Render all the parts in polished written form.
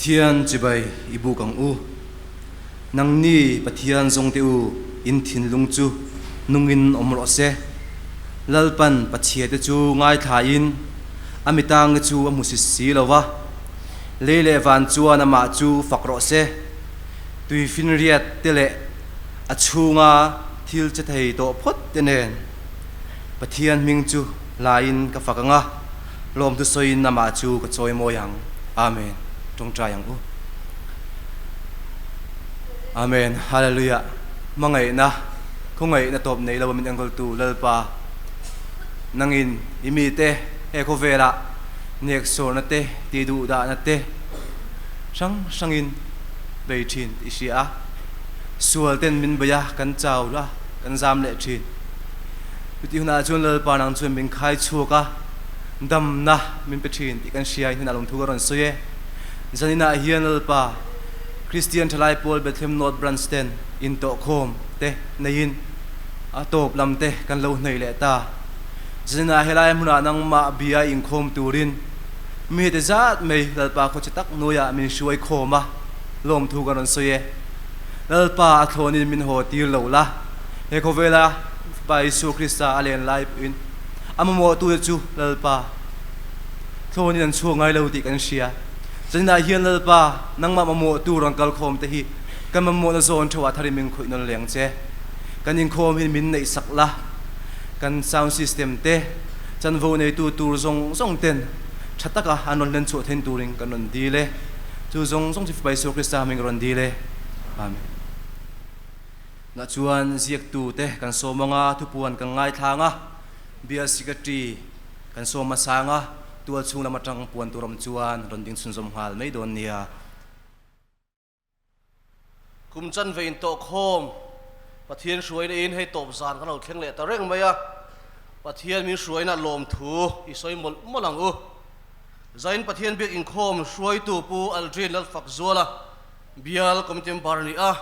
Pathian chibai ibu kang u nang ni pathian zong te u in thin lung chu nungin omro se lalpan pachhia te chu ngai tha in amitang chu amusi si lawa lele van chuan ama chu fakro se tui fin riat tele achunga thil che thei to phot tenen pathian ming chu lain ka fakanga lom tu soin nama chu ka choi moyang amen trong trai yang u amen hallelujah mangai na khongai na top nei lo min angol tu lalpa nangin imite e ko vera nek so na te ti du da na te sangin bei thin isia sual ten min baya kan chau la kan zam le thin ti huna chun lalpa nang chun min khai chuka dam na min pe thin ti kan sia hina lom thu ron soye zanina hian lalpa Christian Thalai Paul Bethlehem North Branston in to khom te nein atop lam te kan lo nei le ta zina helai muna nang ma bia in khom turin mi te zat mei lalpa kho chitak noya min shuai khoma lom thu kan soye lalpa athonin min ho tir lo la he ko vela by Isu Krista alien life in amamo tu chu lalpa thonin an chu ngai lo ti kan sia zina hian lalpa nangma mamo tu rang kal khom te hi kan mamo na zon thwa thari min khoi non leng che kan in khom hin min nei sakla kan sound system te chan vo nei tu tur zong ten thataka anon len chu then turing kan non dile chu zong chi by Isu Krista min ron dile amen na chuan ziak tu te kan so manga thupuan kan ngai thanga bia sikati kan so masanga tua chung lama tang puan turam chuan ronding sunzom hal mai don nia kumchan vein to khom pathian shuai na in hei top zan kan lo thleng le ta reng maya pathian min shuai na lom thu i soi molang u zain pathian bek in khom shuai tu pu aldrin lal fak zola bial komitem barni a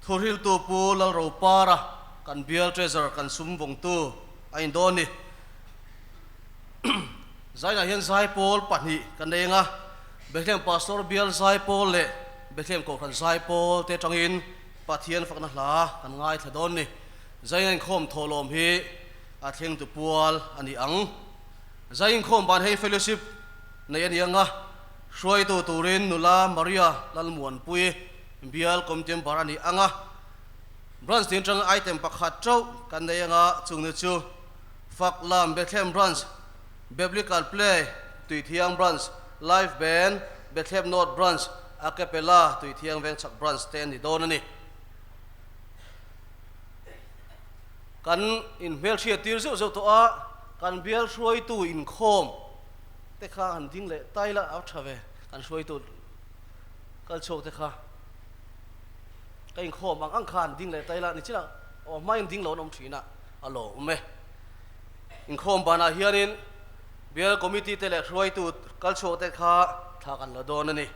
thoril tu pu lal ro para kan bial treasure kan sum vong tu ain doni zaina hian zai pol pani kan denga Bethlehem pastor bial zai pol le Bethlehem ko khan zai pol te tangin pathian fakna hla kan ngai thadon ni zain khom tholom hi a thleng tu pual ani ang zain khom ban hei fellowship nei ani anga shroi tu turin nula maria lalmuan pui bial komtem barani anga branch tin tang item pakhat trau kan nei anga chungni chu faklam Bethlehem branch Biblical play tui thiang branch live band Bethlehem North branch a cappella tui thiang vengchak branch ten ni don ani kan in mel thia tir zo to a kan bial shuai tu in khom te kha han ding le taila out thave kan shuai tu kal chok te kha kain khom ang khan ding le taila ni chila o main ding lo nom thina alo me in khom bana hianin bial committee te le roi tu kalcho te kha thakan la don ani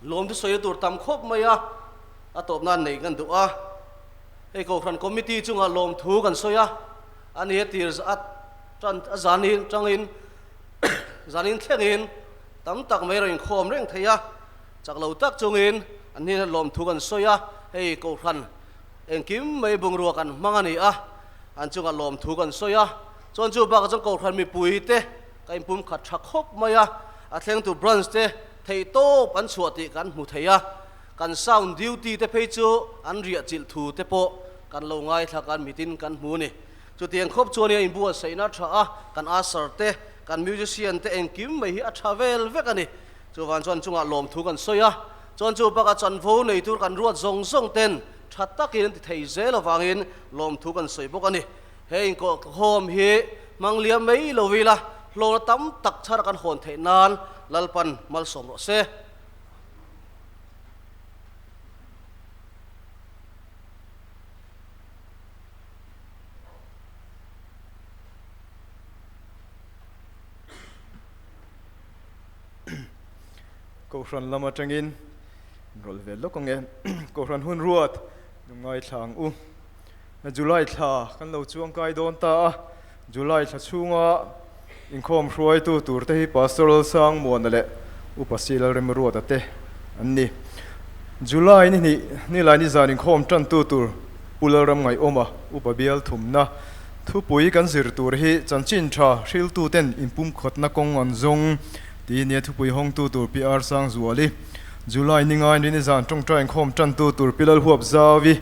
lom tu soi tur tam khop maya atop nan nei gan du a ei ko khan committee chunga lom thu kan soya ani tir at tran zanin changin zanin thlengin tam tak mai ro in khom reng theya chaklo tak chungin ani lom thu kan soya ei ko khan engkim mai bungru kan mangani a an chunga lom thu kan soya chon chu ba ka ko khan mi pui te kai pum khat thak khop maya a thleng tu branch te thei to pan chuati kan mu theya kan sound duty te phei chu an ria chil thu te po kan lo ngai thla kan mitin kan mu ni chu tiang khop chuani in bua seina tha a kan asar te kan musician te engkim mai hi a travel vekani chu wan chon chunga lom thu kan soya chon chu ba ka chan vo nei tur kan ruat zong ten thattakin thei zel awangin lom thu kan soi bok ani hei ko hom hi manglia mei lovila lo tam tak char kan hon the nan lalpan mal som ro se ko ran lama tangin rol vel lokong ko ran hun ruat ngai thlang u na July tha kan lo chuang kai don ta July tha chunga in khom hruai tu tur te hi pastoral sang mon le upasil rem ruat ate anni July ni lai ni zan in khom tan tu tur pularam ngai oma upabial thumna thu pui kan zir tur hi chanchin tha hril tu ten impum khotna kong an zong ti ne thu pui hong tu tur PR sang zuali July ni ngai ni zan tong train khom tan tu tur pilal huap zawi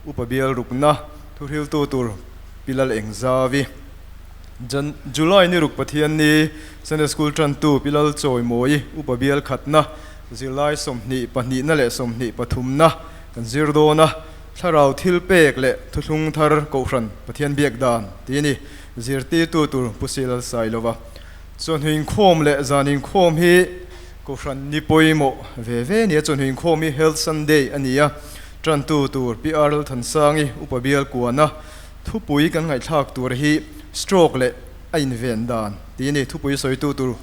upabial rukna thu hril tu tur pilal eng zawi July ni ruk pathian ni Sunday school tan tu pilal choi moi upabial khatna zilai somni pani na le somni pathumna kan zirdo na tharau thil pek le thuthung thar kohran pathian biak dan tini zirti tu tur pusil sailova chon huing khom le zanin khom hi kohran ni poimo ve ni chon huing khom hi health sunday ania tran tu tur PR than sangi upabial kuana thupui kan ngai thak tur hi stroke le ain ven dan tini thupui soi tu tur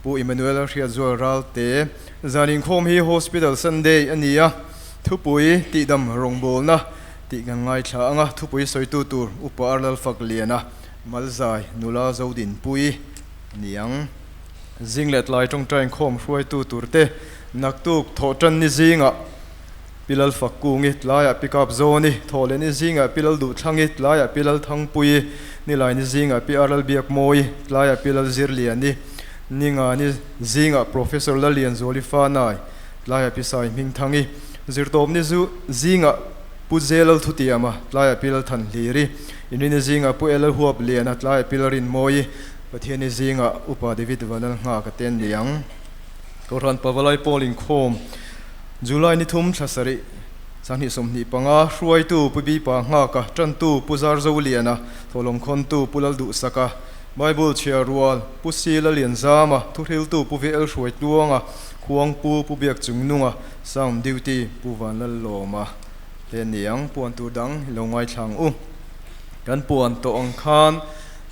pu Emmanuel Riazul Ralte zanin khom hi hospital sunday ania thupui ti dam rongbol na ti ngai thla anga thupui soi tu tur upa arlal fak liana malzai nula zodin pui niang zinglet lai tong train khom hruai tu tur te naktuk thotan ni zinga pilal fak kungi tlaya pickup zone thole ni zinga pilal du thangi tlaya pilal thangpui ni lai ni zinga PRL biak moi tlaya pilal zirliani ninga ni zinga professor lalian zolifa nai tlaya pisai ming thangi zirtom ni zu zinga puzelal thutiama tlaya pilal than liri inini zinga pu elal huap liana tlaya pilarin moi pathiani zinga upa david vanal nga ka ten liang koran pawalai polin khom July ni thum thlasari sani somni panga hruai tu pubi pa nga ka tran tu puzar zo liana tholong khon tu pulal du saka Bible chia rual pusila lian zama thuril tu puvel hruai tuanga khuang pu pubiak chungnunga sound duty puwan lal loma le niang puan tu dang longai thlang kan puan to ang khan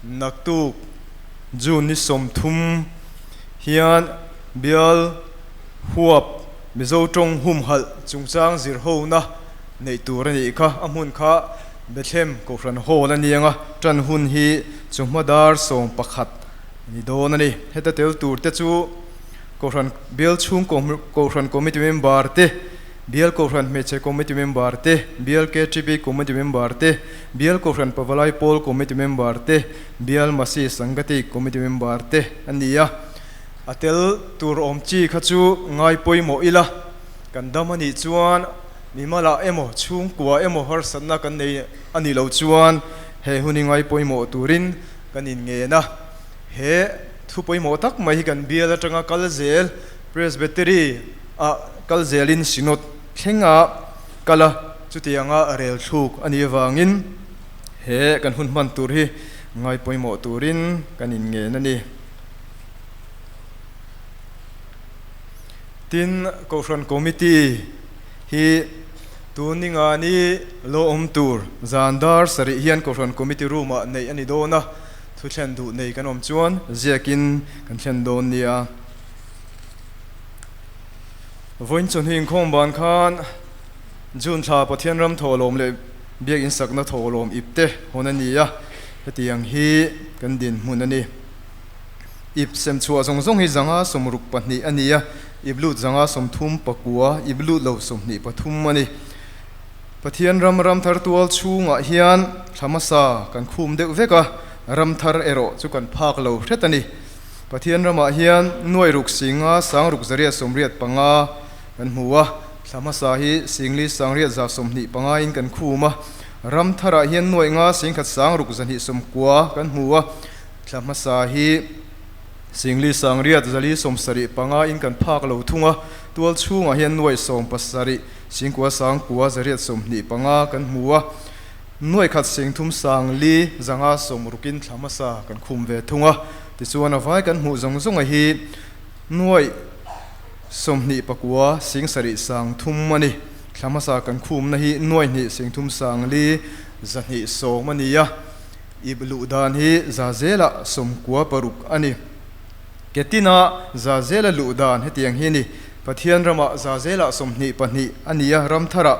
naktu June ni som thum hian bial huap mizo tong hum hal chungchang zir ho na nei tur ni kha amun kha bethem ko ran ho la nianga tran hun hi chungmadar song pakhat ni don ani heta tel tur te chu ko ran bial chung ko ran committee member te bial ko ran meche committee member te bial KTB committee member te bial ko ran pawalai pol committee member te bial masi sangati committee member te ania atel tur omchi khachu ngai poimo ila kandamani chuan mimala emo chung kwa emo har sanna kan nei ani lo chuan he huni ngai poimo turin kanin nge na he thu poimo tak mai kan biala tanga kalzel presbytery a kalzelin sinot thenga kala chutianga arel thuk ani wangin he kan hun man tur hi ngai poimo turin kanin nge na ni tin kohran committee hi tuninga ni lo tur zandar sari hian kohran committee room a nei ani dona thuchen du nei kanom chuan ziakin kan thlen don nia voin chon hing khom ban khan jun tha pathian ram tholom le biak in sakna tholom ipte honania hetiang hi kan din munani ip sem chua zong zong hi zanga somruk pahni ania iblut zanga somthum pakua iblut lo somni pathum mani pathian ram thar tual chunga hian thamasa kan khum deuh veka ram thar ero chu kan phak lo hretani pathian rama hian nuai ruk singa sang ruk zaria somriat panga kan huwa thamasa hi singli sangriat za somni panga in kan khuma ram thara hian nuai nga sing khat sang ruk zanhi somkwa kan huwa thamasa hi singli sangriat zali somsari panga in kan phak lo thunga tual chunga hian nuai som pasari singkwa sang kuwa zariat somni panga kan huwa nuai khat sing thum sang li zanga som rukin thamasa kan khum ve thunga ti chuan avai kan hu zong zong a hi nuai somni pakwa sing sari sang thum mani thamasa kan khum na hi nuai ni sing thum sang li zani so mania iblu dan hi zazela somkwa paruk ani ketina zazela ludan hetiang hini pathian rama zazela somni pani ania ramthara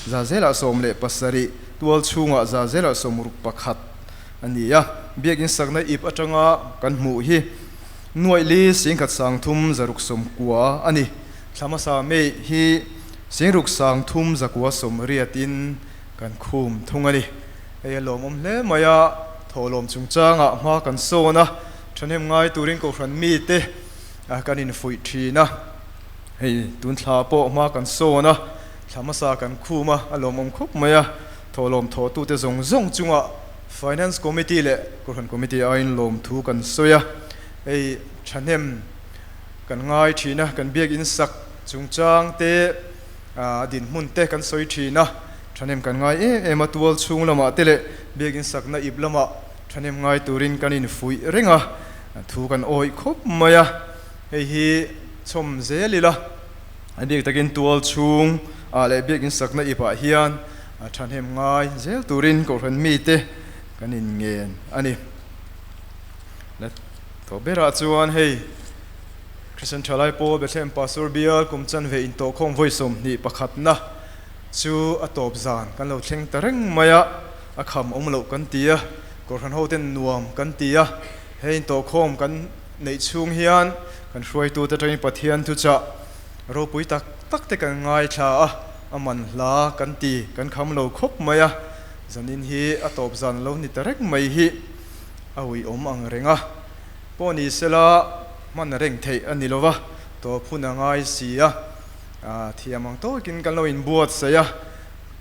zazela somle pasari tual chunga zazela somruk pakhat ania biak in sakna ip atanga kan hmu hi nuai li singkhat sang thum zaruk som kwa ani thamasa me hi singruk sang thum zakwa som riatin kan khum thungani ei lom hle maya tholom chungchanga ma kan sona thanem ngai turin ko fran mi te kan in fui thina hei tun thla po ma kan sona thamasa kan khuma alom khup maya tholom tho tu te zong zong chunga finance committee le korhan committee ain lom thu kan soya ei thanem kan ngai thina kan biak in sak chungchang te din mun te kan soi thina thanem kan ngai ema tual chung lama tele biak in sak na iblama thanem ngai turin kan in fui renga thu kan oi khop maya hei hi chom zelila biak takin tual chung le biak in sak na ipa hian thanem ngai zel turin korhan mi te kan in ngen ani let to bera chuan hei Christian Chalai Paul Bethlehem Pastor Bial kumchan ve in to khong voisom ni pakhat na chu atop zan kan lo thleng tareng maya akham omlo kan tia korhan hoten nuam kan tia hei in to khom kan nei chung hian kan hruai tu ta train pathian tu cha ro pui tak tak te kan ngai tha aman la kan ti kan kham lo khop maya zanin hi atop zan lo ni tarek mai hi awi om ang renga poni sela man reng thei anilova to phuna ngai sia thiamang to kin kan lo in buat saya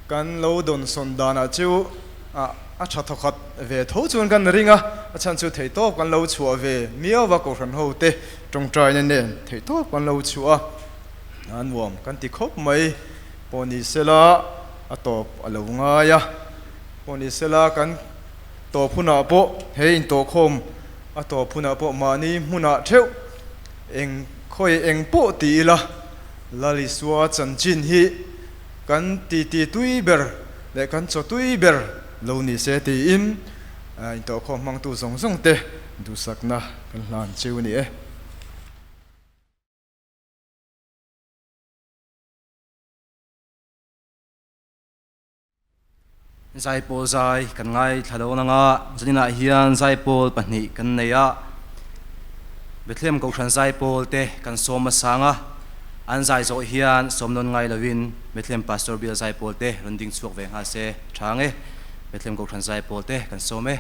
kan lo don son dana chu a tha thokhat ve tho chun kan ringa a chan chu thei to kan lo chua ve miawa ko ran ho te tong trai ne thei to kan lo chua an wom kan ti khop mai poni sela atop alo ngaya poni sela kan to phuna po hein to khom ato phuna po mani huna theu eng khoi eng po ti la lali suwa chanchin hi kan ti tui ber le kan cho tui ber lo ni se ti in to khom mang tu zong zong te du sakna kan lan cheu ni zai pol zai kan ngai thalo na nga zanina hian zai pol pahni kan neya Bethlehem ko than zai pol te kan soma sanga an zai zo hian somnon ngai lawin Bethlehem Pastor Bial zai pol te runding chuak ve nga se thange Bethlehem ko than zai pol te kan some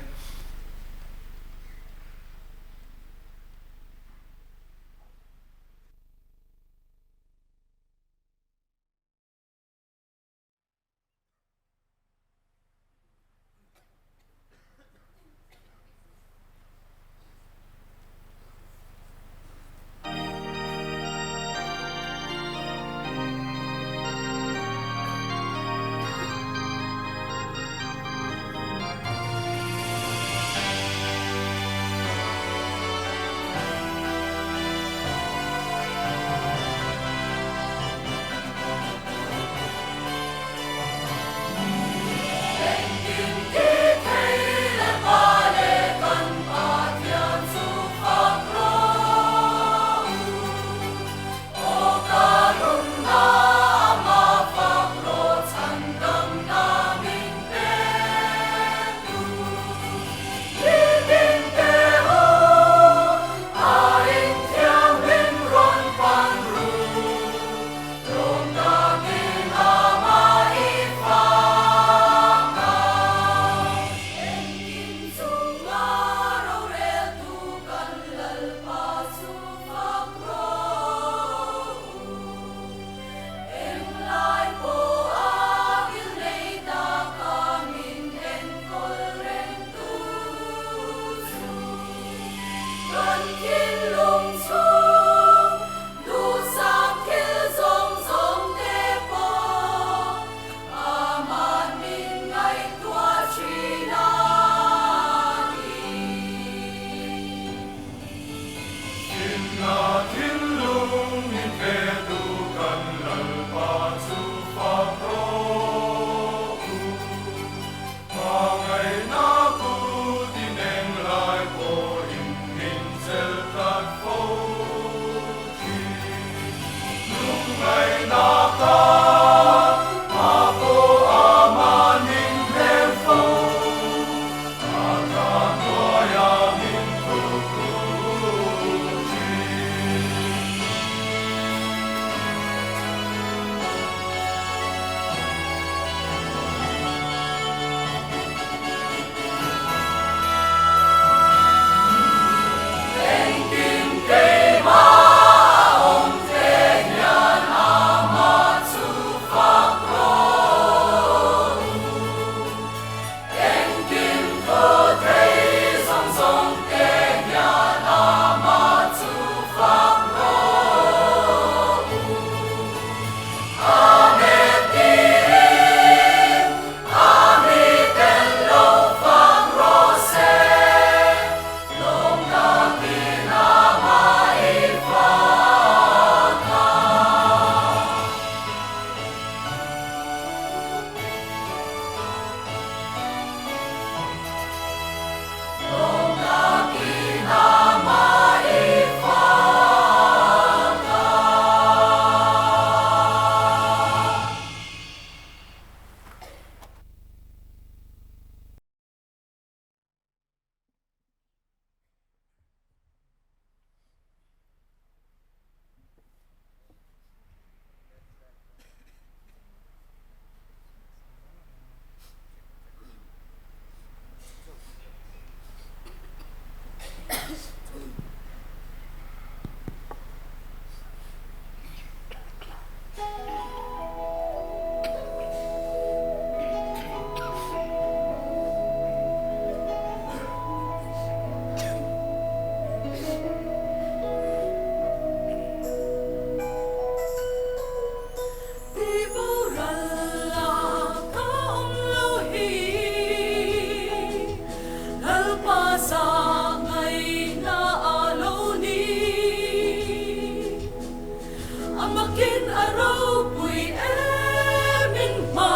aro pui emin ma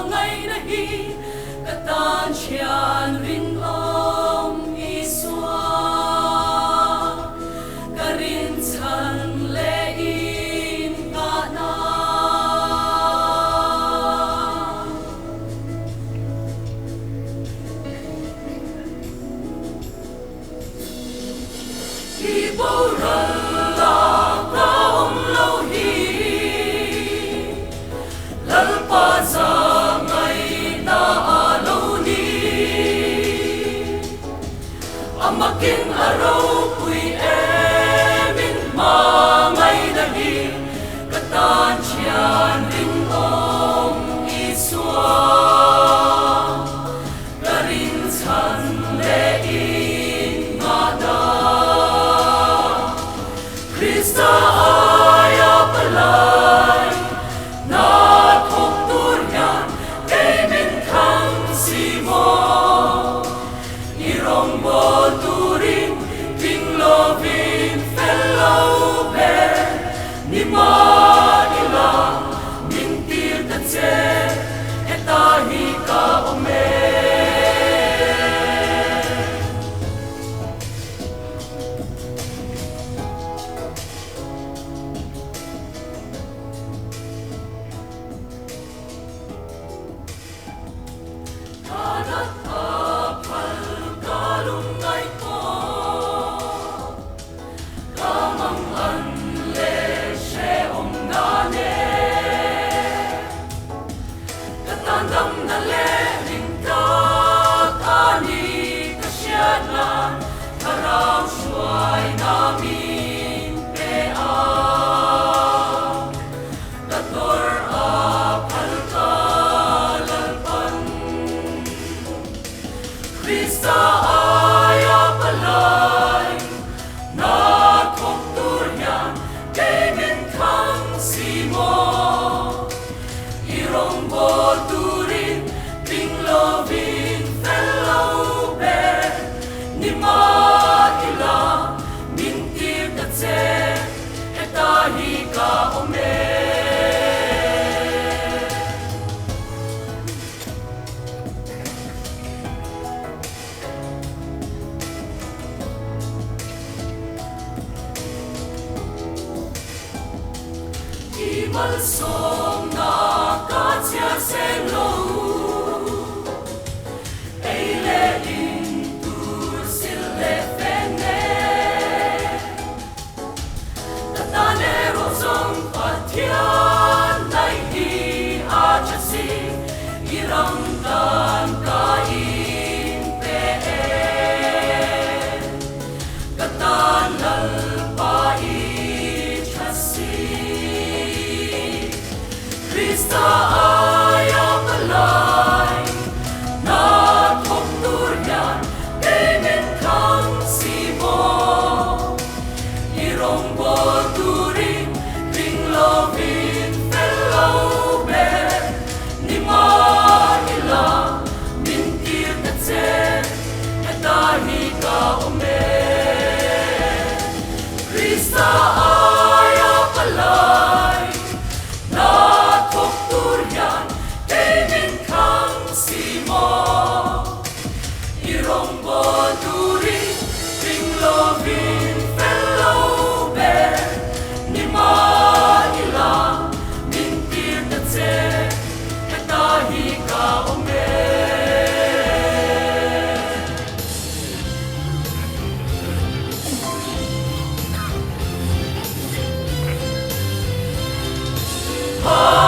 ngay nahi katan chian rin om iswa karin chan le in ka na Ibo ralla ka om lo hi lalpa za ngai na alo ni amakin aro pui emin ma ngai na hi katan chian ring om iswa karin chan le in ma da Krista aya palai na thok tur yan kay min khang si mo irong bo turin ting lovin fellow be ni ma ila min tir ta che etahi ka ome Kanat apal kalungay ko Kamang anle she om nane Katandam na le ringka kani kasyanan Karaw shuay namin pea Tator apal kalalpan Krista aya palay na thok tur yan kay min khang si mo irong bo turin ting lovin fellow be ni ma ila min tir ta che etahi ka ome Imal som na katsia sen lo Eile in tur sille fene Tatane rozong patian Nai hi achasi Irang dan kain pe Katan lalpai chasi Krista aya palay na thok tur yan kay min khang si mo irong bo turin ring lovin fellow be ni ma ila min tir ta che etahi ka ome Krista aya palay na thok tur yan kay min khang si mo irong bo turin ring lovin fellow be ni ma ila min tir ta che etahi ka ome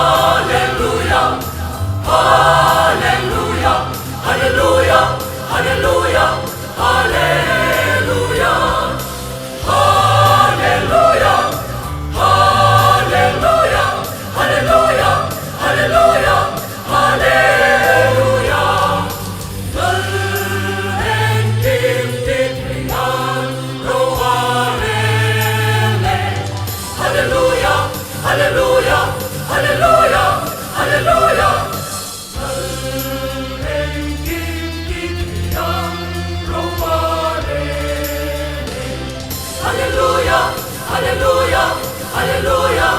Hallelujah, hallelujah, hallelujah, hallelujah, hallelujah, hallelujah, hallelujah, hallelujah, hallelujah, hallelujah. Galeng tim titringan roarele. Hallelujah, hallelujah, hallelujah, hallelujah. Galeng tim titringan roarele. Hallelujah, hallelujah, hallelujah,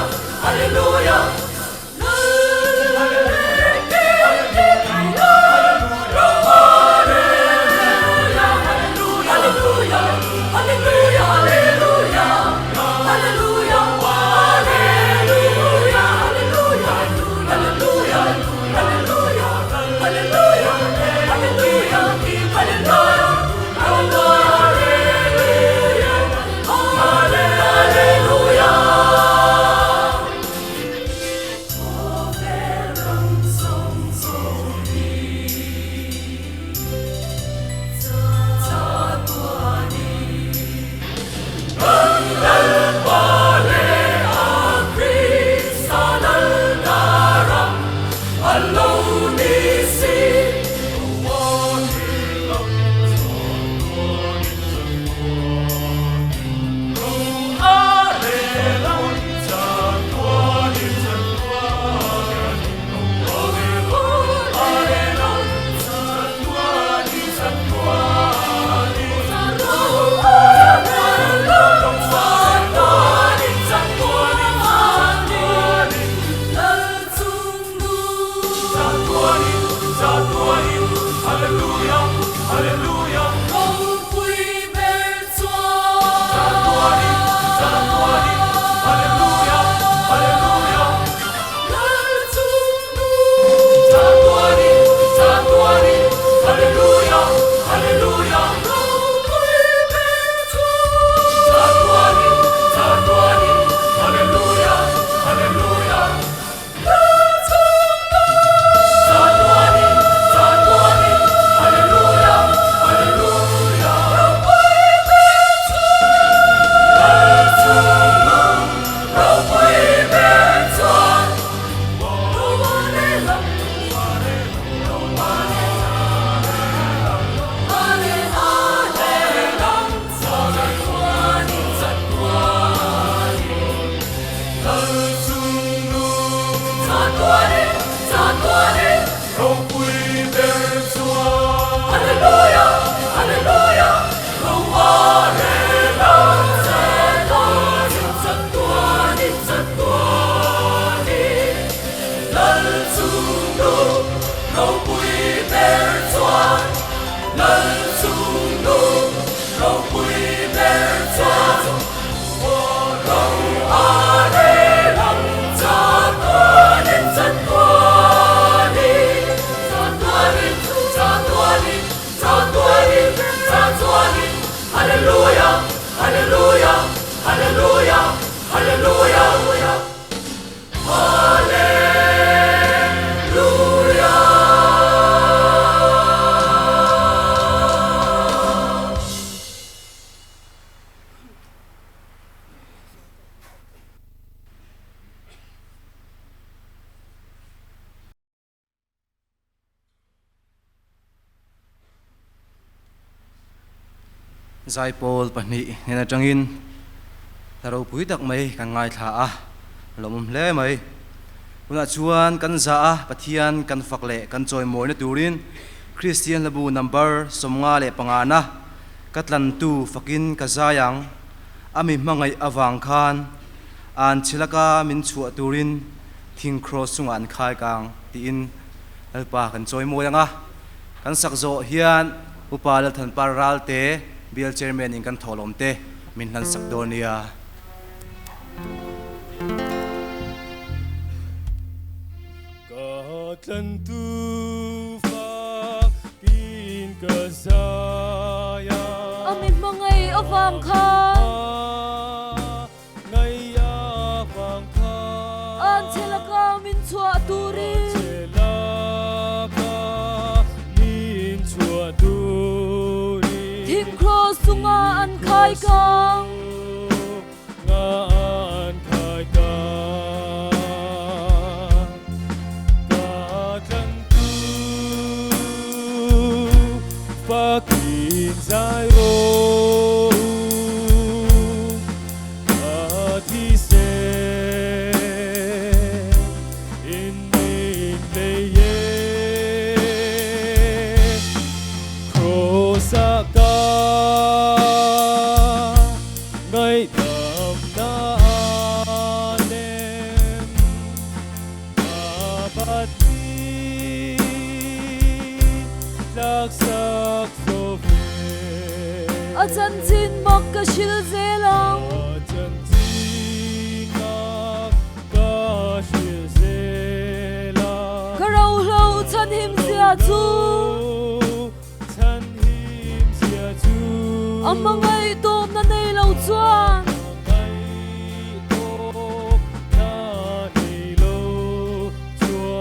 Zai Paul pani nena changin taro pui dak mai kan ngai tha a lomum hle mai una chuan kan za a pathian kan fakle kan choi moi na turin Christian labu number somnga le pangana katlan tu fakin kazayang ami mangai awang khan an chilaka min chu turin thing cross sungan khai kang tin alpa kan choi moi anga kan sakzo hian upal than paral te Bill chairman in kan tholom te min han sakdonia katlan tu fakin kasaya amin mangai awang kha ngai awang kha an chelaka min chua turi chelaka min chua turi thing cross sunga an khai kang nga an khai kang katlan tu fakin zai ro ati se in min le ye krosaka dapat di laksak sofe Ajan chin mak ka shil zelang Ajan tingak ka shil zela Karau hlau chan him zia chu Chan him sia chu Amangai tom na nei lau chuan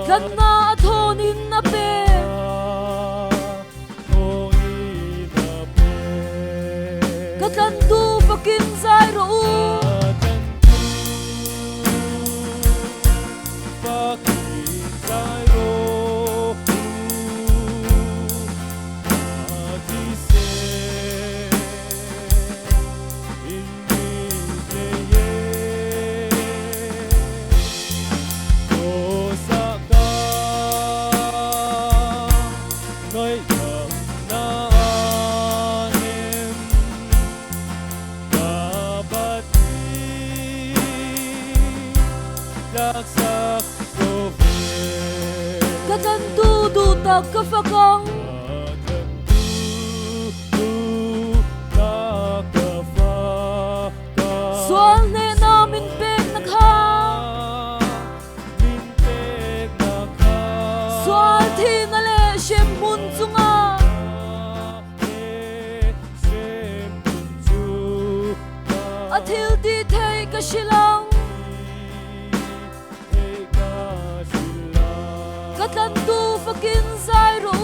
Kan na thonin na pe Katan tu fakin zai ro Katan tu du tak ka fakang Swal ne na min pek na kha Swal thi na le shem mun chunga Athil ti thei ka shilang Katan tu fakin zai ro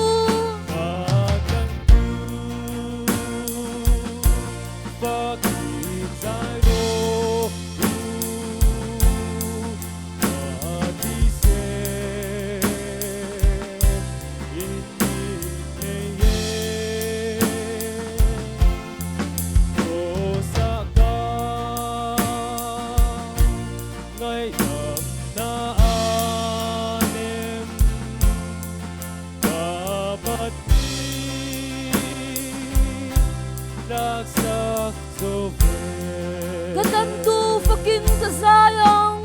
Katan tu fakin ka zayang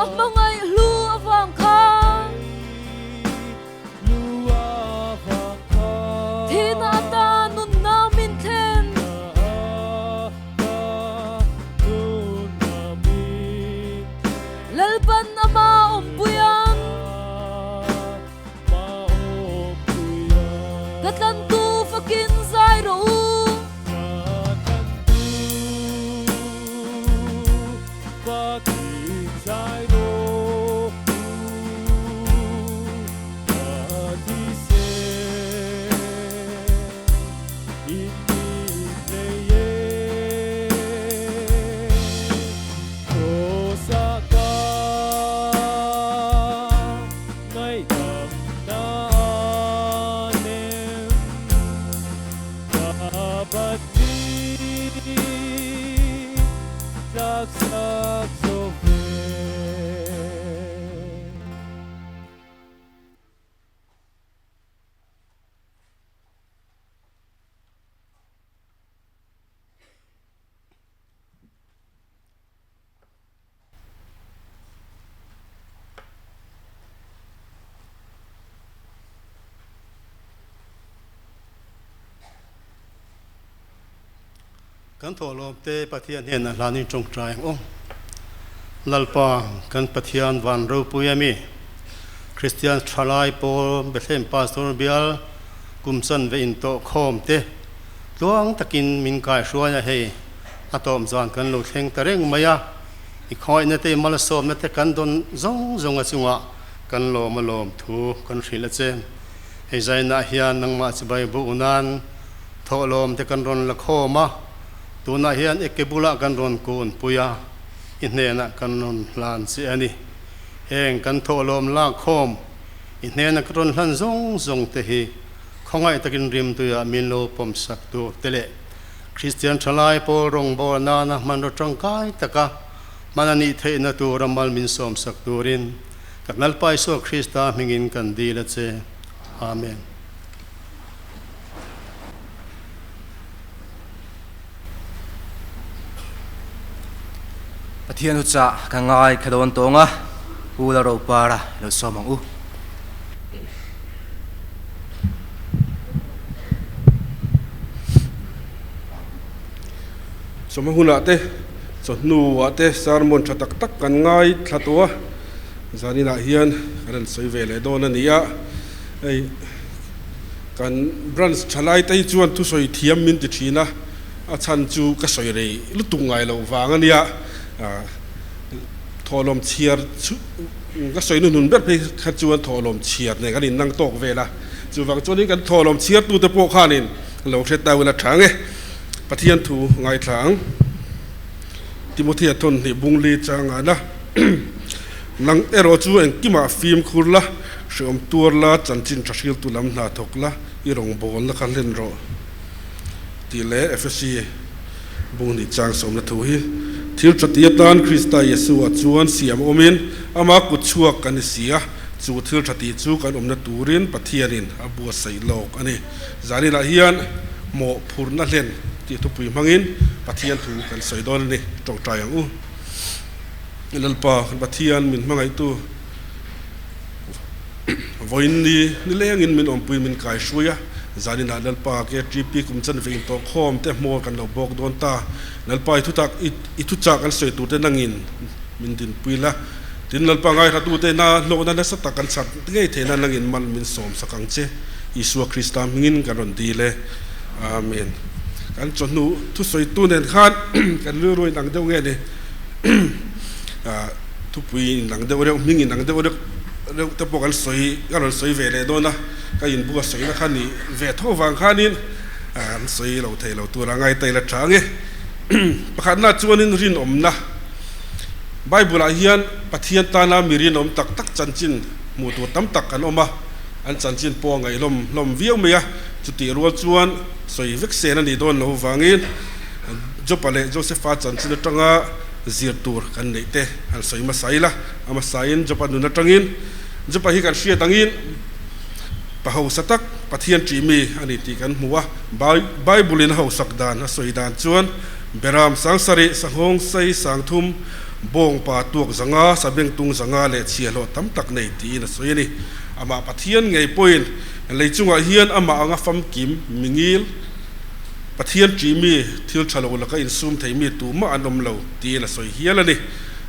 Amangai hlu avang khan Thina ta nun na min thlen Lalpan ama ompuyan Katan tu fakin zai ro Kan thổ lom te pathian hen la ni trong trai ong lalpa kan pathian van ro puyami Christian thalai po bethem pastor bial kumsan ve in to khom te tuang takin min kai shua he atom zan kan lo thleng tareng maya I khoi na te mal som na te kan don zong zong achunga kan lo malom thu kan hrila chen he zaina hian nangma chibai bu unan tholom te kan ron la khoma tuna hian ekebula kan ron kun puya inhena kan ron lan si ani heng kan tholom la khom inhena kan ron hlan zong zong te hi khongai takin rim tu ya min lo pom sak tu tele Christian thalai po rong bo na na man ro tang kai taka manani the na tu ramal min som sak turin kanal pai so Krista mingin kan dila che amen. Pathian uca kangai kadon tonga ula ro para lo somang u Somahuna te so nu ate sarmon thatak tak kan ngai thlatua zanina hian ran soi vele don ania ei kan branch thalai tai chuan thu soi thiam min ti thina a chan chu ka soi rei lutungai lo wang ania tholom chiar ka soi nun ber pe kha chuan tholom chiar ne kan in nang tok vela chu wang chuan kan tholom chiar tu te po khanin lo the ta wala thange Pathian thu ngai thlang Timothy athon ni bungli changa na nang ero chu en kima film khurla shom turla chanchin thashil tulam na thokla irong bol la khallen ro tile FSC bungni chang som na thu hi thil chatiatan Krista Yesu a chuan siam omin ama kuchuak kan sia chu thil thati chu kan omna turin pathianin abu sai lok ani zani la hian mo phurna len ti tu pui mangin pathian thu kan soidon ni tong tayang u lalpa pathian min mangai tu voin ni lengin min ompui min kai shuya zani na lalpa ke TP kum chan veng to khom te mo kan lo bok don ta lalpa itu chak kan soi tu te nangin min din puila tin lalpa ngai ra tu te na lo na sa ta kan sat ngei the na nangin mal min som sakang che Isu Krista mingin karon dile amen kan chonu thu soi tu nen khan kan lu roi nang deu nge ni thu pui nang deu reu ming nang deu reu te po kan soi kan soi ve le do na ka in bu soi na khan ni ve tho wang khanin an soi lo thei lo tu ra ngai tai la thange pakhat na chuanin rin om na Bible a hian pathian ta na mirin om tak tak chanchin mu tu tam tak kan oma an chanchin po ngai lom viau me ya chuti rual chuan soi vek sen ani don lo wangin jopale Josepha chanchin tanga zir tur kan nei te an soi ma saila ama sain jopa nu na tangin jopa hi kan sia tangin pahau satak pathian chimi ani ti kan huwa Bible in hau sakdan a soi dan chuan beram sangsari sanghong sai sangthum bong pa tuak zanga sabeng tung zanga le chialo tam tak nei ti na soi ni ama pathian ngei point leichunga hian ama anga fam kim mingil pathian chimi thil thalo la ka in sum theimi tu ma anom lo ti la soi hialani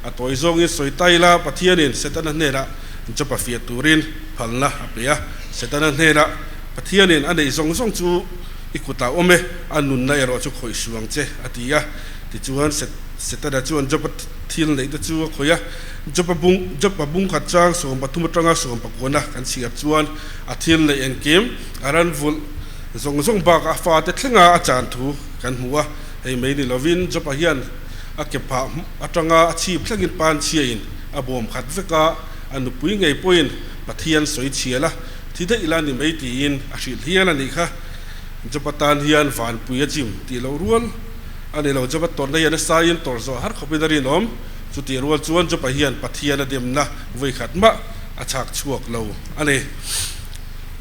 atoi zong in soi taila pathian in setana nera jopa fia turin phalna apia setana nera pathian in anei zong chu ikuta ome anun na ero chu khoi suang che atia ti chuan setana chuan jopa thil nei ta chu khoya jopa bung khat chang som pathum tanga som pakona kan siap chuan athil le engkem aran vul zong ba ka fa te thlenga a chan thu kan huwa hei mei ni lovin jopa hian a kepa atanga achi thlengin pan chiain abom khat veka anu pui ngei point pathian soi chiala thida ilani mei ti in a hril hian ani kha jopa tan hian van pui a chim ti lo rual ani lo jopa ton na hian sain tor zo har khopidari nom chuti rual chuan jopa hian pathian adem na voi khatma achak chuak lo ani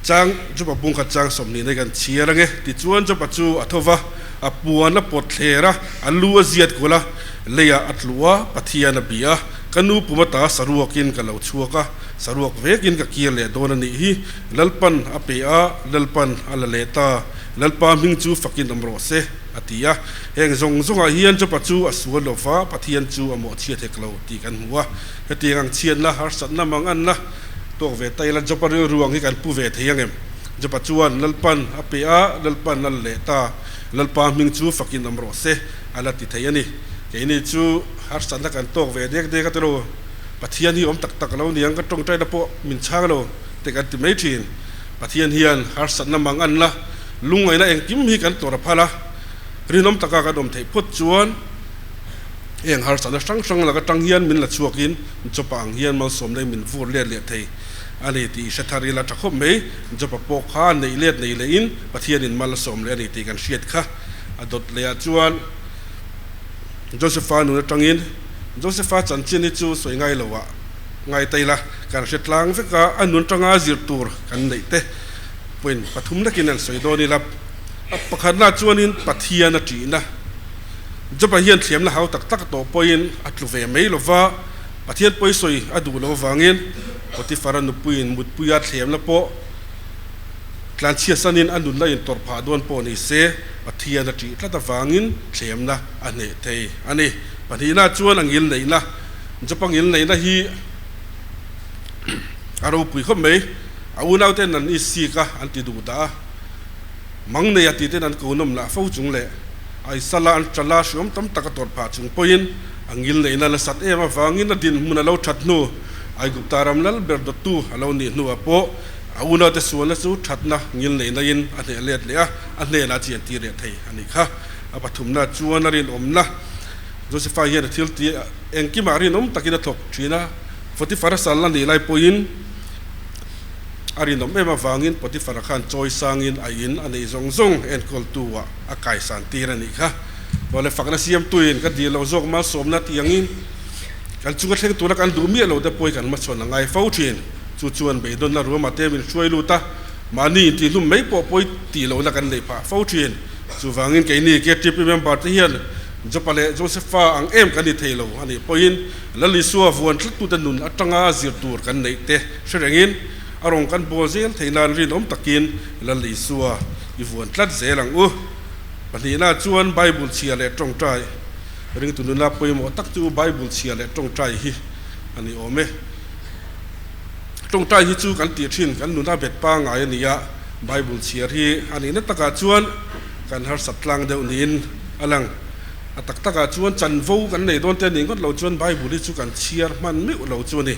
chang jopa bung khat chang somni nei kan chiarange ti chuan jopa chu athova apuan a pot thlera alu aziat kula leya atlua pathian abia kanu pumata saruakin kalau chuaka saruak vekin ka kiale donani hi lalpan apea lalpan alaleta lalpa mingchu fakin amro se atia heng zonga hian jopa chu asualofa pathian chu amo chia theklo ti kan huwa heti ang chian la har sat na mangan na to ve taila jopa ruang hi kan pu ve theyangem jopa chuan lalpan apea lalpan alaleta lalpa mingchu fakin amro se alati theyani keini chu har sat na kan tok ve dek dek atro pathian hi om tak tak lo niang ka tong trai na po min chang lo te kan ti mai thin pathian hian har sat na mangan la lungai na eng kim hi kan tor phala rinom taka ka dom thei phut chuan eng har sat na sang la ka tang hian min la chuakin chopang hian mal som nei min vur le le thei ani ti sathari la thakho mei jopa po kha nei let nei le in pathian in mal som le ani ti kan siat kha adot le a chuan Josepha nu tangin Josepha chanchin ni chu soi ngai lowa ngai taila kan setlang veka anun tanga zir tur kan nei te poin pathum na kinal soi do ni lap pakhanna chuanin pathian a tina จะไปเฮียนเทียมละเขาตักตักต่อปอยน์อัตลุเวไม่ลว่าประเทศปอยสวยอดูละวางเงินปฏิฟารันุปุยนมุดปุยอัดเทียมละโปกลางเชียสันินอันดุนละอินตอร์พาดวนปอนิเซประเทศจีรัตวางเงินเทียมละอันนี้เทอันนี้ปฏิน่าชวนอังยินไหนนะจะปังยินไหนนะฮีอารมณ์ปุยเขาไม่เอาหน้าเต้นนั้นอิสิกะอันติดูตามังในอดีตนั้นกูนุ่มละฟูจุงเล่ไอ้สลาอันจัลลาชมตั้มตะกตอดผาจุงปอยน์อังยินเลยนั่นละสัตเอมาฟังยินนั่นดินมุนเราชัดนูไอ้กุตารำนั่นเบิร์ดตูเราเนี่ยนัวโปเอาหน้าเตส่วนละสู้ชัดนะยินเลยนั่นยินอันนี้เลียดเลยอ่ะอันนี้น่าจีนตีเรียดไทยอันนี้ค่ะอาปฐุมน่าจวนนั่นรินอมนะโจเซฟายเฮดทิลตีเอ็งกิมารินอมตะกี้นั่นทบชีนะฟติฟาร์สัลลันนี่ไล่ปอยน์อารินอมเอ็มาฟังยินปฏิฟาร์ขันจอยสังยินไอยินอันนี้ซงเอ็นคอลตัวอากายสันตีนั่นนี่ค่ะวันเลยฝักนักเสียมตุยนก็ดีเราจกมาสมนัดยังยินกันจุกเช็คตัวนักการดูเมียเราจะป่วยกันมาชนไงเฝ้าเชียนชวนไปโดนนักรัวมาเตมินช่วยลูตามานี่ที่ลุ่มไม่ปอป่วยตีเรานักกันเลยป่าเฝ้าเชียนสุฟังยินแกนี่เกียรติพิมพ์บาร์ที่เฮียนจะไปเลยโจเซฟาอังเอ็มกันนี่เทโลอันนี้ป่วยแล้วลิซัวฟวนทุกตัวนุนอัตงาจิรตูร์กันในเตะเชื่อยินอารมณ์กันโบเซลไทยนานรินอมตะกินแล้วลิซัวอีฟวนทัดเซลังปัจจุบันชวนไบเบิลเชียร์และตรงใจเรื่องตุนนับไปหมดตักจูไบเบิลเชียร์และตรงใจฮิอันนี้โอเมตรงใจฮิจูกันตีชินกันนุนนับเบ็ดป้างไงนี่ยะไบเบิลเชียร์ฮิอันนี้นักตะการชวนกันหาสัตว์ลังเดียวนินอลังตักตะการชวนจันฟูกันในโดนเต้นนี่ก็เราชวนไบเบิลที่จูกันเชียร์มันไม่เราชวนนี่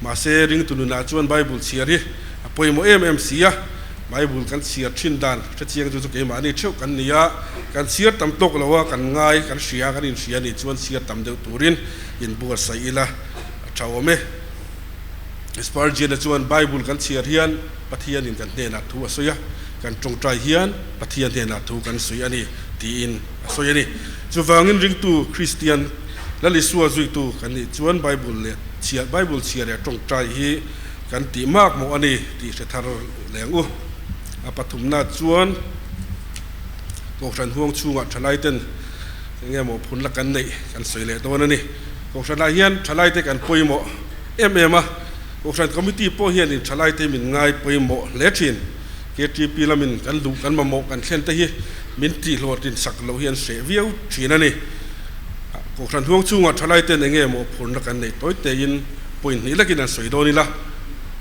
มาเซริงตุนนับชวนไบเบิลเชียร์ฮิไปหมดเสียไบเบิลกันเสียชินดานจะเชียงจุดเกมานี่เชี่ยวกันนี่ยะกันเสียตำตกแล้วว่ากันง่ายกันเสียกันอินเสียนี่ชวนเสียตำเดียวตูรินยินบัวใส่ละชาวเมสปาร์จีนชวนไบเบิลกันเสียเฮียนปะเทียนอินกันเนนัดทัวสวยกันตรงใจเฮียนปะเทียนเนนัดทัวกันสวยนี่ตีอินสวยนี่จูฟังอินริงตูคริสเตียนและลิสัวจุยตูกันนี่ชวนไบเบิลเลยเสียไบเบิลเสียเลยตรงใจฮีกันตีมากโมอันนี้ตีเสถารแหลงอาปฐุมนาจวนกองชันห่วงชูงฉลายเต้นยังไงหมอพุนละกันนี่กันสวยเลยตัวนั้นนี่กองชันลายเฮียนฉลายเต้กันป่วยหมอมากองชันคอมมิตี้ป่วยเฮียนนี่ฉลายเต้มินง่ายป่วยหมอเล็ดชินเกจีปีละมินกันดูกันมาหมอกันเช่นเตฮีมินตีโหลดินสักเราเฮียนเสียวิวชีนั่นนี่กองชันห่วงชูงฉลายเต้นยังไงหมอพุนละกันนี่ตัวเตยินป่วยนี่ละกินอันสวยโดนี่ละ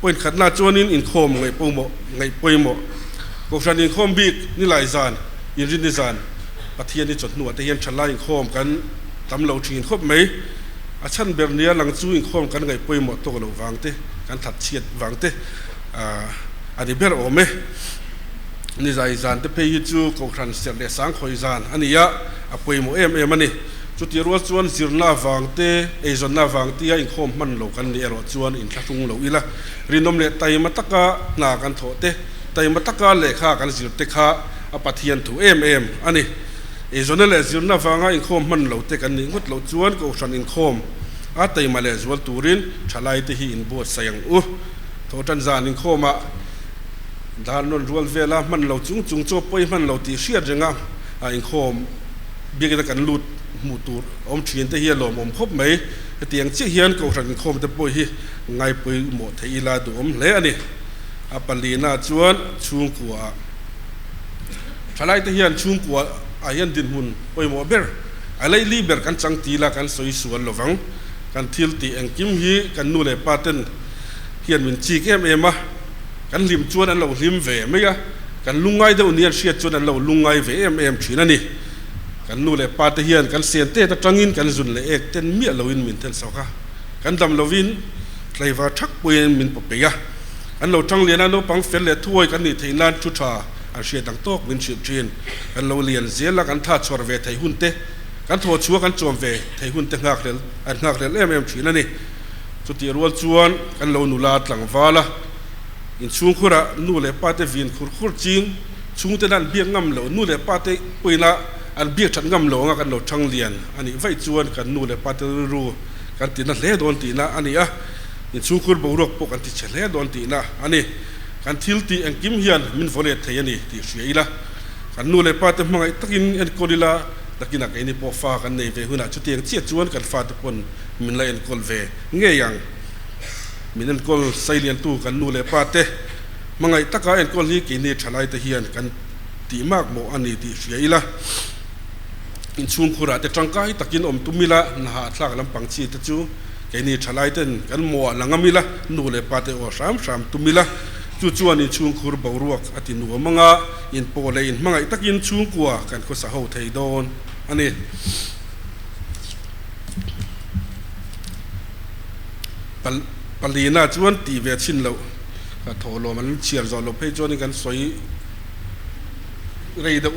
ป่วยขัดหน้าจวนนี่อินโคมไงป่วยหมอไงป่วยหมอกองชันอินโคมบีกนี่หลายจานอินรินิจานปะเทียนนี่จดหนวดแต่ยังฉลาอินโคมกันตำเหลาชินครบไหมอาชันเบรเนียหลังจูอินโคมกันไงป่วยหมดตัวเราวางเตกันถัดเฉียดวางเตอันนี้เบรโอเมนี่ใจจานเตเพย์จูกองชันเสียเลสังคอยจานอันนี้ยะป่วยหมดมันนี่จุดที่รัวจวนจิรนาวางเตจนนาวางเตียอินโคมมันเหลากันนี่รัวจวนอินทักทุงเหลาอีละรินนมเลไตมาตะกะนากันโถเตแต่มาตักการเลขากันสิรเตขาอปะเทียนถูอันนี้จนนั่นแหละสิรน่าฟังอินโคมมันเหลาเตกันนี่งดเหลาจวนก็ชันอินโคมแต่มาเลจวนตูรินฉลายเตหีอินบวชเสียงโทจันจานินโคมาดานนรัวเวลามันเหลาจุงโจปอยมันเหลาตีเชียดจังอินโคมเบียกันกันลุดมูตูรอมเชียนเตหีหลอมคบไหมเตียงเชี่ยเฮียนก็ชันอินโคมเตปอยไงปอยหมดเทีลาดูอมเละนี่อาปลีน่าจวนชุงกัวฉลายเทียนชุงกัวอายันดินหุนไปหมอเบอร์อะไรลีเบอร์กันจังตีละกันสวยสวนหลวังกันทิลตีเองกิมฮีกันนู่นเลยปาเต้นเฮียนมินจีเกมมากันริมจวนอันเราริมเวไม่กะกันลุงไงเดี๋ยวนี้เชียจวนอันเราลุงไงเวชีนั่นนี่กันนู่นเลยปาเทียนกันเสียนเตะจังอินกันจุนเลยเอกเต้นเมียเราอินมินเต้นสาวค่ะกันดำเราวินใครว่าชักปุยมินปปีกะอันเราจังเรียนอันเราปังเฟลเลถ้วยกันนี่ที่นั่นชุดชาอันเชียตังโต๊ะมินชิบจีนอันเราเรียนเสียละกันท่าชอร์เวไทยหุ่นเตกันทัวชัวกันจอมเวไทยหุ่นเตงักเรลอันงักเรลชีนั่นนี่สุดที่รัวจวนกันเราหนุลาหลังฟ้าละอินชุงขุระนู่เลยป้าเตวินขุรจิงชุงเตนันเบียงงำเหลานู่เลยป้าเตปุยละอันเบียชันงำเหลากันเราจังเรียนอันนี้ไฟจวนกันนู่เลยป้าเตรู้กันตีนั่นเล่โดนตีนะอันนี้อินชุงขุรบรุกปกันติเฉลโดนตีนะอันนี้กันทิลตีอังกิมเฮียนมินโฟเลตเทียนี่ที่เสียละกันนู่เลยป้าเตมังไอตักินเอ็นโคดิลา kina ka ini po fa kan nei ve huna chuti ang chia chuan kan fa te pon min la en kol ve nge yang min en kol sailian tu kan nu le pa te mangai taka en kol hi ki ni thalai te hian kan ti mak mo ani ti hriaila in chung khura te tangkai takin om tumila na ha thlak lampang chi te chu ke ni thalai ten kan mo langamila nu le pa te o sam tumila chu chuan in chung khur boruak ati nu manga in po le in mangai takin chung kwa kan ko sa ho thei don ani palina chuan ti ve chin lo ka tholo man chiar zo lo pe chuan kan soi rei do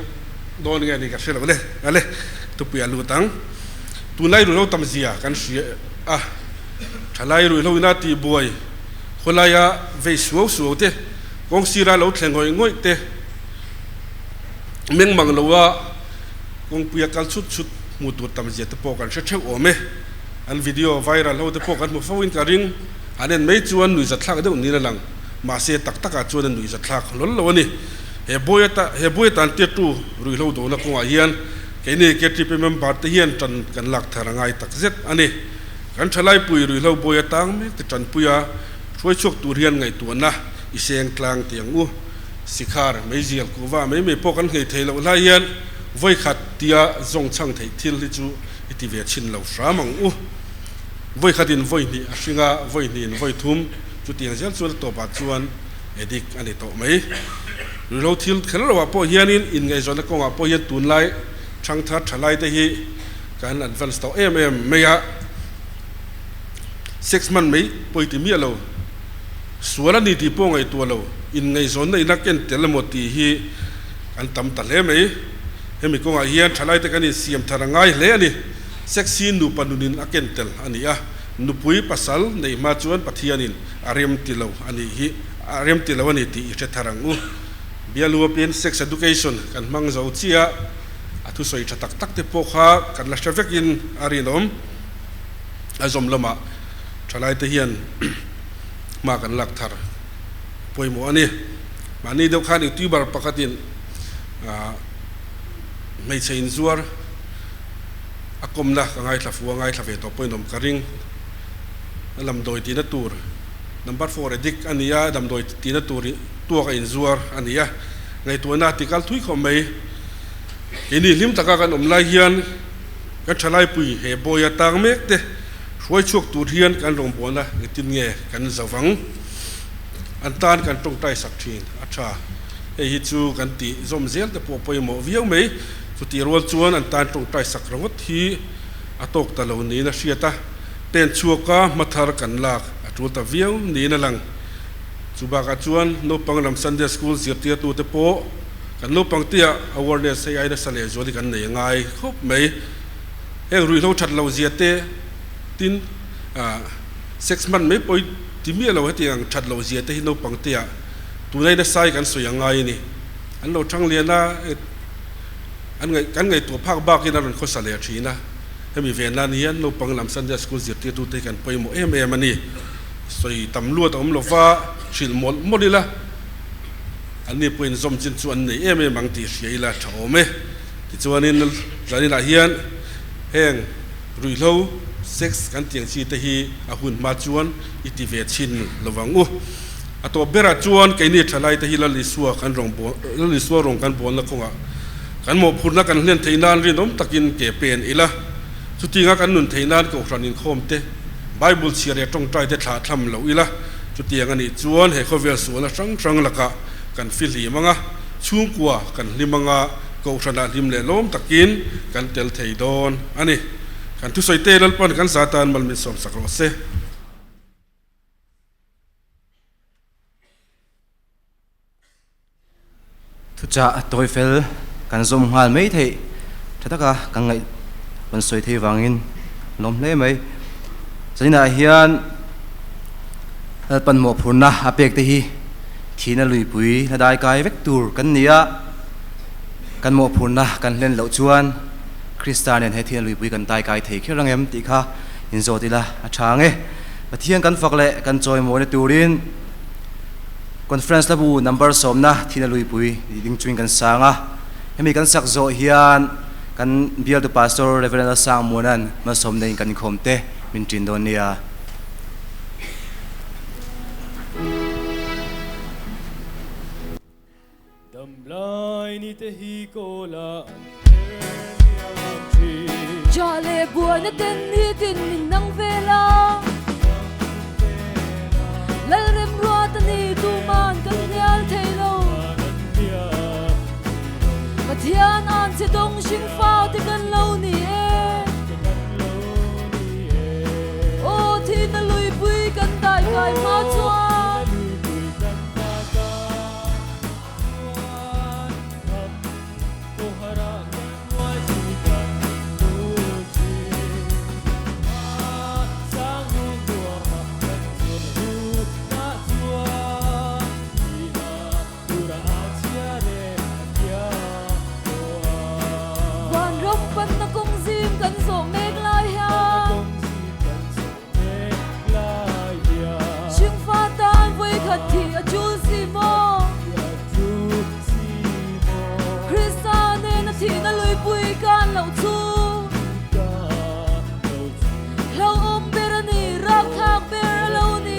don nge ni ka selo le ale tu pia lu tang tu lai ru lo tam zia kan si a thalai ru lo ina ti boy kholaya ve suo te kong sira lo thleng ngoi te meng mang lo wa kong pia kal chut mu tu tam zia te po kan se theu o me an video viral ho te po kan mo phone ka ring anen mei chuan nui za thlak de ni la lang ma se tak taka chuan nui za thlak lol lo ni he boy tan te tu rui lo do na ko hian ke ni ke tri pe mem bar te hian tan kan lak tharangai tak zet ani kan thalai pui rui lo boy tang me te tan puya choi chok tu rian ngai tu na i seng tlang tiang u sikhar mei zial ko wa me po kan ngei thei lo la hian voi khat tia zong chang thei thil li chu iti ve chin lo samang u voi khatin voi ni asinga voi ni voi thum chu tiang zel chu to ba chuan edik ani to mai lo thil khelo wa po hianin in ngai zona ko nga po hian tun lai thang tha thalai te hi kan advance to meya 6 month mai poiti mi lo suara ni ti po ngai to lo in ngai zona ina ken telemoti hi an tam ta le mai hemi ko nga hian thalai te kan siam tharangai le ani sexy nu panunin aken tel ani a nupui pasal nei ma chuan pathianin arem tilo ani hi arem tilo ani ti che tharangu bialuapian sex education kan mang zo chia atu soi thatak tak te po kha kan la shavekin arinom azom lama thalai te hian ma kan lak thar poimo ani mani do khan youtuber pakatin mei chein zuar akom na ngai thlafu ngai thlave to poinom karing lam doi ti na tur number 4 edik ania dam doi ti na turi tua ka inzuar ania ngai tu na tikal thui khom mai ini lim taka kan omlai hian ka thalai pui he boya tang mek te hruai chuak tur hian kan rong bona tin nge kan zawang antan kan tong tai sak thin acha e hi chu kan ti zom zel te po poimo viau mai chu ti rol chuan antan tong tai sak rongot hi atok ta lo ni na hriata ten chuaka mathar kan lak atul ta viau ni na lang subaka chuan no panglam Sunday school zirtia tu te po kan no pangtia awareness sei ai da sale zoli kan nei ngai khop mai e rui lo that lo ziate tin 6 month mai poi timi lo hetiang that lo ziate hi no pangtia tu nei da sai kan so yang ngai ni an lo thang liana an ngai tu phak ba ki na ron kho sale thina hemi venan hian no panglam Sunday school zirtia tu te kan poi mo ani soi tam lu ta lo fa chil mol modila ani point zom chin chuan nei mang ti hriaila thome ti chuanin zani la hian heng ruilo sex kan tiang chi te hi a hun ma chuan iti ve chin lowangu ato bera chuan ke ni thalai te hi la li suwa kan rong bo li suwa rong kan bon la khonga kan mo phurna kan hlen theinan rinom takin ke pen ila chutinga kan nun theinan ko hranin khom te bible chiare tong trai te thla thlam lo ila chutiang ani chuan he khovel suala sang laka kan fili manga chungkwa kan limanga ko thana lim le lom takin kan tel thei don ani kan tu soi te lal pon kan satan mal min som sakro se thu cha toy fel kan zom hal mai thei thataka kan ngai ban soi thei wangin lom le mai zaina hian pan mo phurna apek te hi thina lui pui hadai kai vek tur kan nia kan mo phurna kan len lo chuan Christian he thian lui pui kan tai kai thei khirang em ti kha in zotila athange pathian kan fakle kan choi mo ne turin conference la bu number somna thina lui pui ding chuin kan sanga hemi kan sak zo hian kan bial tu pastor reverend sang munan ma som nei kan khom te min tin don nia Damlai ni te hi ko la Jale buwan na ten ni tin min nang vela Lalrem ruata ni tuman kan nyal thailo Mathian an se dong shing phao te kan lo ni O thi na lui pui kan dai kai ma chuan kan so mek lai ha Shing fa tan voi khat thi a chul si mo Krista ne na thi na lui pui kan lo chu Lo berani rak thak ber lo ni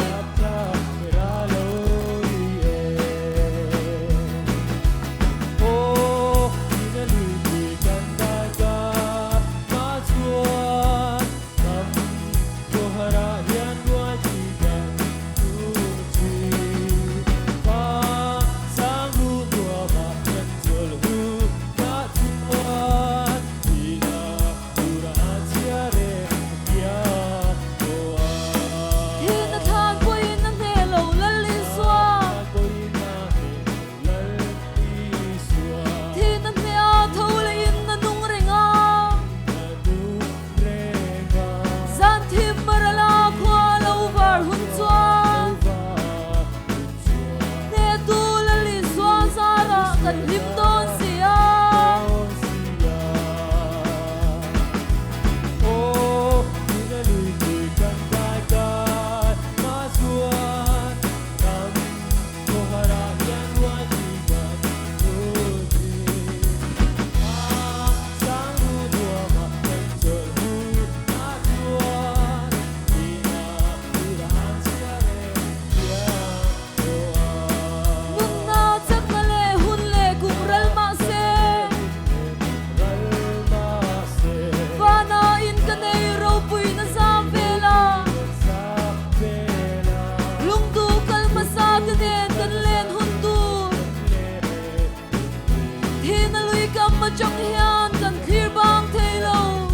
Trong hian kan thlir bang thailo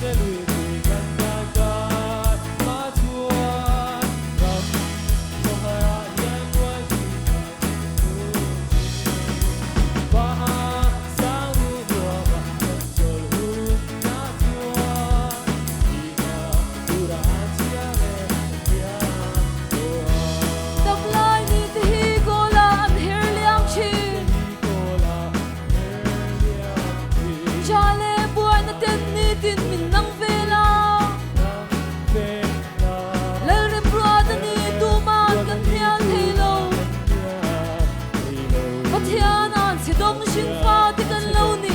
Hãy subscribe cho kênh Ghiền Mì Gõ để không bỏ lỡ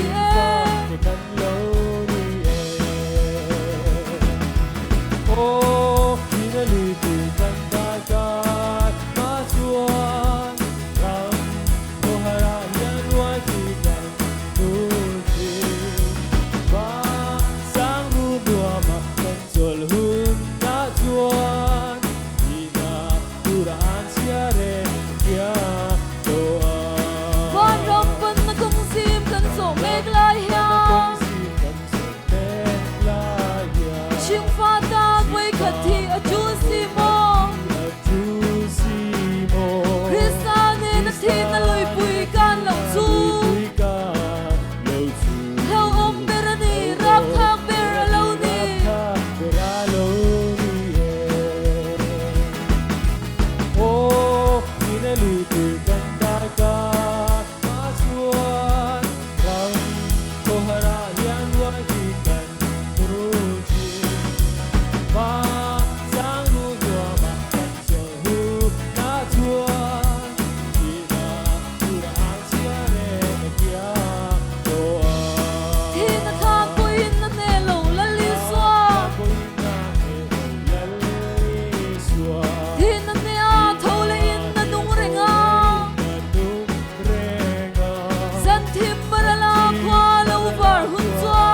thim barala khwa lo var hun chwa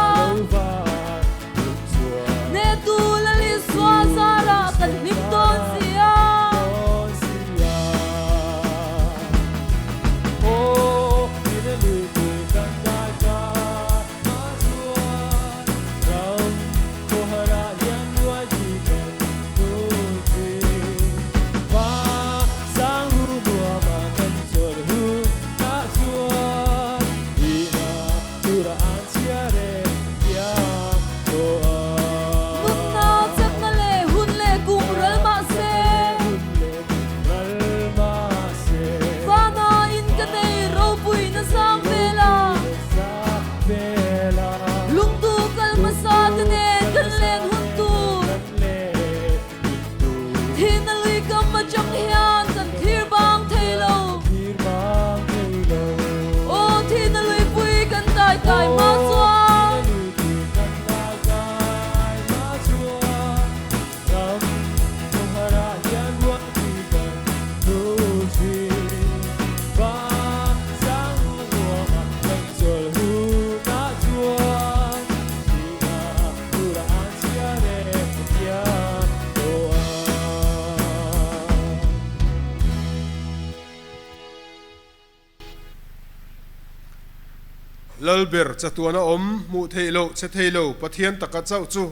ne tu la li swa zara kan nim ton sia lalber chatuana om mu theilo che theilo pathian taka chau chu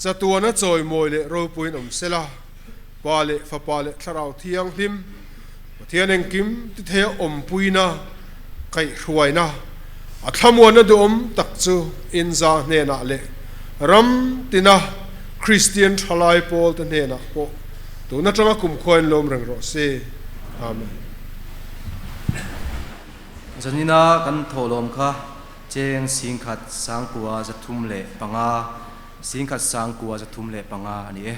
chatuana choi moile ro puin om sela pale fa pale tharau thiang hlim pathian engkim ti the om puina kai hruaina athamuana du om tak chu inza ne na le ram tina Christian thalai pol te ne na po tu na tanga kum khoin lom rang ro se amen zanina kan tholom kha cheng sing khat sang kuwa za thum le panga sing khat sang kuwa za thum le panga ani e